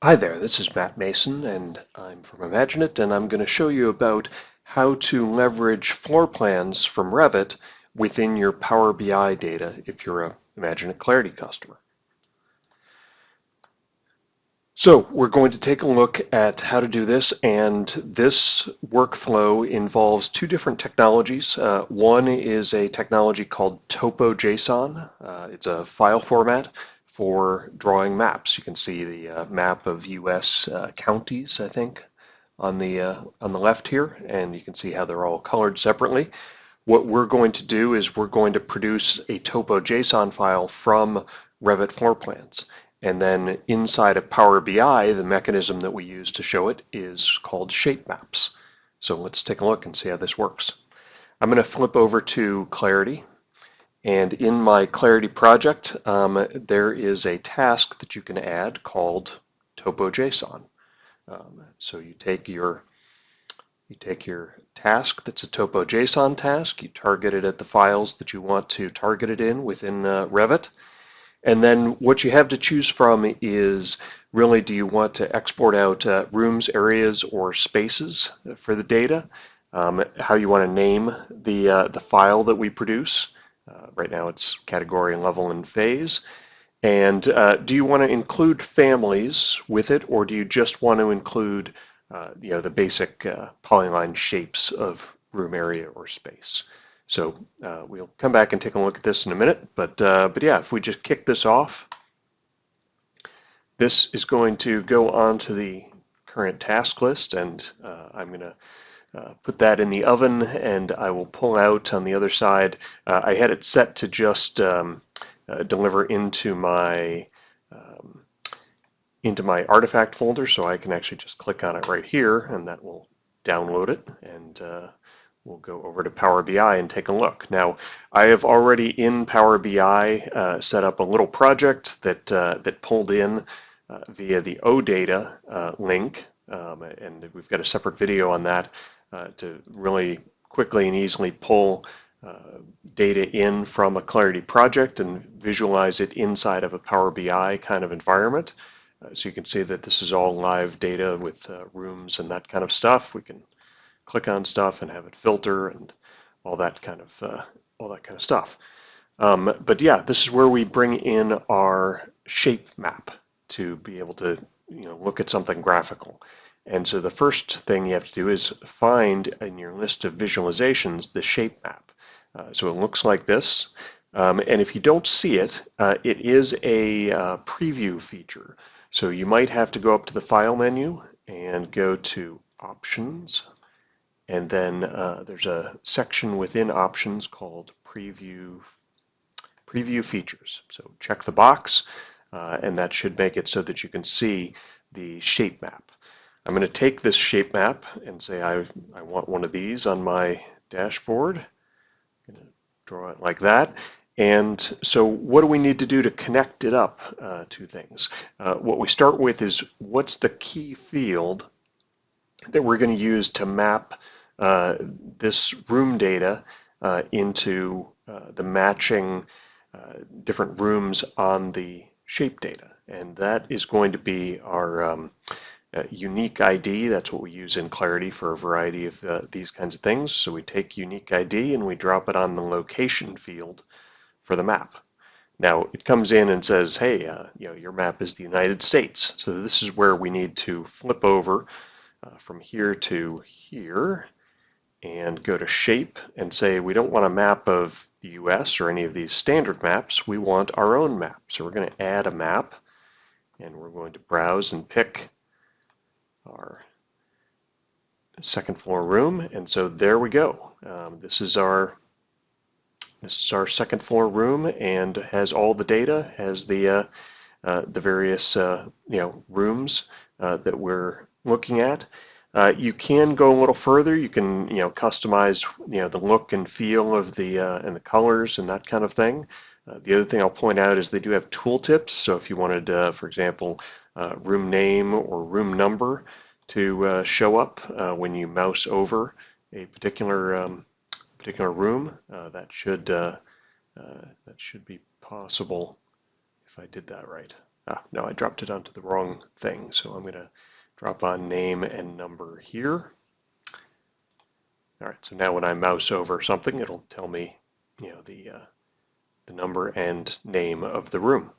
Hi there, this is Matt Mason and I'm from IMAGINiT, and I'm going to show you about how to leverage floor plans from Revit within your Power BI data if you're a IMAGINiT Clarity customer. So we're going to take a look at how to do this, and this workflow involves two different technologies. One is a technology called Topo Json. It's a file format for drawing maps. You can see the map of U.S. Counties, I think, on the left here, and you can see how they're all colored separately. What we're going to do is we're going to produce a Topo JSON file from Revit floor plans. And then inside of Power BI, the mechanism that we use to show it is called shape maps. So let's take a look and see how this works. I'm going to flip over to Clarity. And in my Clarity project, there is a task that you can add called Topo JSON. So you take your task that's a Topo JSON task, you target it at the files that you want to target it in within Revit, and then what you have to choose from is really, do you want to export out rooms, areas, or spaces for the data, how you want to name the file that we produce. Right now it's category, level, and phase. And do you want to include families with it, or do you just want to include the basic polyline shapes of room, area, or space? So we'll come back and take a look at this in a minute, but yeah, if we just kick this off, this is going to go onto the current task list, and I'm going to put that in the oven, and I will pull out on the other side. I had it set to just deliver into my artifact folder, so I can actually just click on it right here, and that will download it, and we'll go over to Power BI and take a look. Now, I have already in Power BI set up a little project that pulled in via the OData link, and we've got a separate video on that to really quickly and easily pull data in from a Clarity project and visualize it inside of a Power BI kind of environment. So you can see that this is all live data with rooms and that kind of stuff. We can click on stuff and have it filter and all that kind of stuff. But yeah, this is where we bring in our shape map to be able to look at something graphical. And so the first thing you have to do is find in your list of visualizations the shape map. So it looks like this. And if you don't see it, it is a preview feature. So you might have to go up to the File menu and go to Options. And then there's a section within Options called Preview Features. So check the box, and that should make it so that you can see the shape map. I'm going to take this shape map and say I want one of these on my dashboard. I'm going to draw it like that. And so what do we need to do to connect it up to things? What we start with is, what's the key field that we're going to use to map this room data into the matching different rooms on the shape data. And that is going to be our unique ID. That's what we use in Clarity for a variety of these kinds of things. So we take unique ID and we drop it on the location field for the map. Now it comes in and says, hey, your map is the United States. So this is where we need to flip over from here to here and go to Shape and say we don't want a map of the US or any of these standard maps. We want our own map. So we're going to add a map, and we're going to browse and pick our second floor room. And so there we go. This is our second floor room, and has all the data, has the various rooms that we're looking at. You can go a little further. You can customize the look and feel of the and the colors and that kind of thing. The other thing I'll point out is they do have tooltips. So if you wanted, for example, room name or room number to show up when you mouse over a particular room, that should be possible if I did that right. No, I dropped it onto the wrong thing. So I'm going to drop on name and number here. All right, so now when I mouse over something, it'll tell me, the number and name of the room.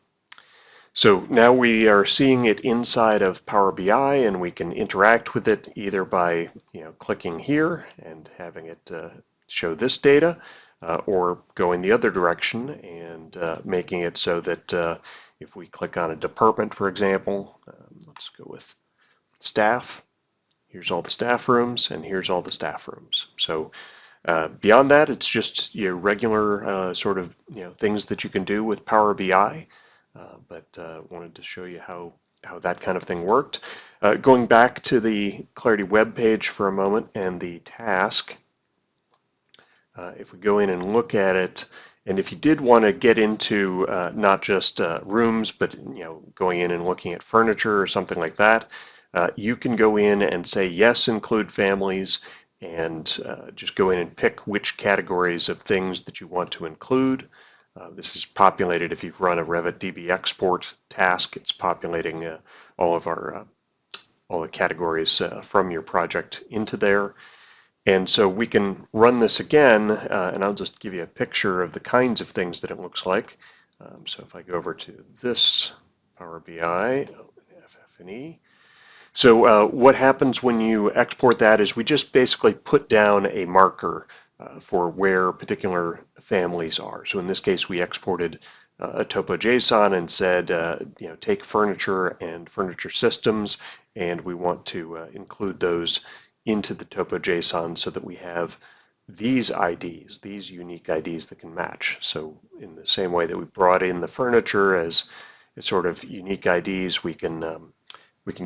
So now we are seeing it inside of Power BI, and we can interact with it either by clicking here and having it show this data, or going the other direction and making it so that if we click on a department, for example, let's go with staff. Here's all the staff rooms, and here's all the staff rooms. So beyond that, it's just your regular sort of things that you can do with Power BI. But wanted to show you how that kind of thing worked. Going back to the Clarity web page for a moment and the task, if we go in and look at it, and if you did want to get into not just rooms, but going in and looking at furniture or something like that, you can go in and say yes, include families, and just go in and pick which categories of things that you want to include. This is populated if you've run a Revit DB export task. It's populating all the categories from your project into there. And so we can run this again, and I'll just give you a picture of the kinds of things that it looks like. So if I go over to this Power BI, FF&E. So what happens when you export that is we just basically put down a marker for where particular families are. So in this case, we exported a Topo Json and said, take furniture and furniture systems, and we want to include those into the Topo Json so that we have these IDs, these unique IDs that can match. So in the same way that we brought in the furniture as sort of unique IDs, we can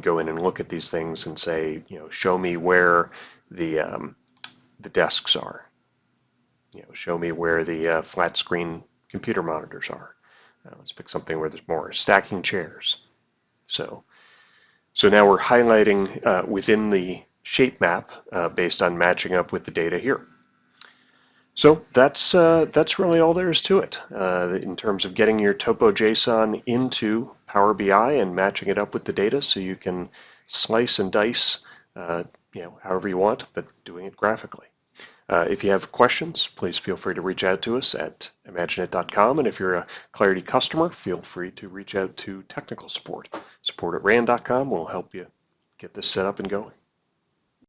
go in and look at these things and say, show me where the desks are. Show me where the flat screen computer monitors are. Let's pick something where there's more. Stacking chairs. So now we're highlighting within the shape map based on matching up with the data here. So that's really all there is to it in terms of getting your Topo JSON into Power BI and matching it up with the data so you can slice and dice however you want, but doing it graphically. If you have questions, please feel free to reach out to us at IMAGINiT.com, and if you're a Clarity customer, feel free to reach out to technical support. Support@rand.com will help you get this set up and going.